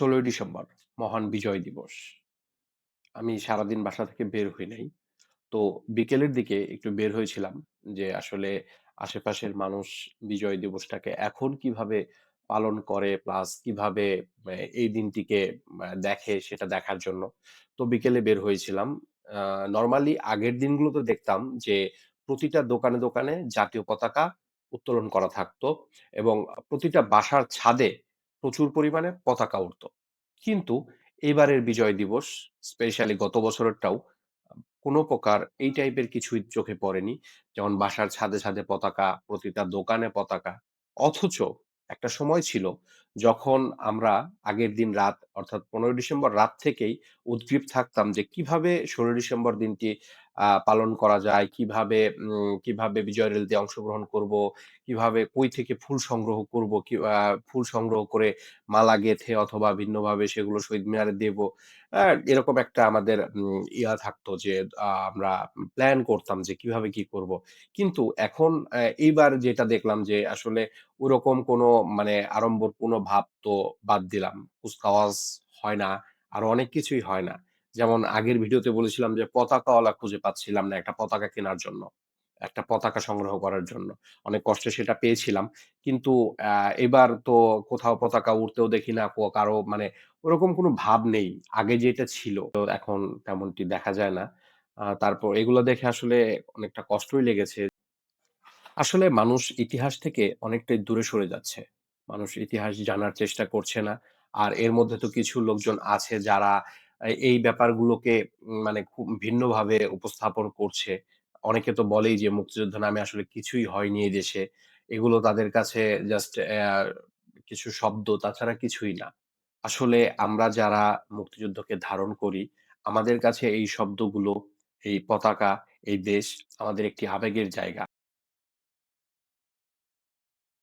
১৬ই ডিসেম্বর মহান বিজয় দিবস। আমি সারাদিন বাসা থেকে বের হই নাই। তো বিকেলের দিকে একটু বের হয়েছিলাম যে আসলে আশেপাশের মানুষ বিজয় দিবসটাকে এখন কিভাবে পালন করে প্লাস কিভাবে এই দিনটিকে দেখে সেটা দেখার জন্য। তো বিকেলে বের হয়েছিলাম। নরমালি আগের দিনগুলোতে দেখতাম যে প্রতিটা দোকানে, দোকানে জাতীয় পতাকা উত্তোলন করা থাকতো এবং প্রতিটা বাসার ছাদে প্রচুর পরিমাণে পতাকা উড়তো। কিন্তু এবারের বিজয় দিবস স্পেশালি গত বছরেরটাও কোন প্রকার এই টাইপের কিছুই চোখে পড়েনি। যেমন বাসার ছাদে, ছাদে পতাকা, প্রতিটা দোকানে পতাকা। অথচ একটা সময় ছিল যখন আমরা আগের দিন রাত অর্থাৎ ১৫ই ডিসেম্বর রাত থেকেই উদগ্রীব থাকতাম যে কিভাবে ১৬ই ডিসেম্বর দিনটি পালন করা যায়, কিভাবে বিজয় র্যালিতে অংশগ্রহণ করব, কিভাবে কই থেকে ফুল সংগ্রহ করব, ফুল সংগ্রহ করে মালা গেঁথে অথবা ভিন্নভাবে সেগুলো শহীদ মিনারে দেব। আ এরকম একটা আমাদের থাকতো যে আমরা প্ল্যান করতাম যে কিভাবে কি করব। কিন্তু এখন এইবার যেটা দেখলাম যে আসলে ওরকম কোনো মানে আড়ম্বর কোনো ভাব তো বাদ দিলাম। কুচকাওয়াজ হয় না। আরো অনেক কিছুই হয় না। যেমন আগের ভিডিওতে বলেছিলাম যে পতাকাওয়ালা খুঁজে পাচ্ছিলাম না একটা পতাকা কেনার জন্য। একটা পতাকা সংগ্রহ করার জন্য। অনেক কষ্টে সেটা পেয়েছিলাম। কিন্তু আ এবার তো কোথাও পতাকা উড়তেও দেখি না। কারো মানে ওরকম কোনো ভাব নেই। আগে যেটা ছিল তো এখন তেমনটি দেখা যায় না। তারপর এগুলো দেখে আসলে অনেকটা কষ্টই লেগেছে। আসলে মানুষ ইতিহাস থেকে অনেকটাই দূরে সরে যাচ্ছে। মানুষ ইতিহাস জানার চেষ্টা করছে না। আর এর মধ্যে তো কিছু লোকজন আছে যারা এই ব্যাপারগুলোকে মানে খুব ভিন্নভাবে উপস্থাপন করছে। অনেকে তো বলেই যে মুক্তিযুদ্ধ নামে আসলে কিছুই হয়নি এই দেশে। এগুলো তাদের কাছে জাস্ট কিছু শব্দ তাছাড়া কিছুই না। আসলে আমরা যারা মুক্তিযুদ্ধকে ধারণ করি, আমাদের কাছে এই শব্দগুলো, এই পতাকা, এই দেশ আমাদের একটি আবেগের জায়গা।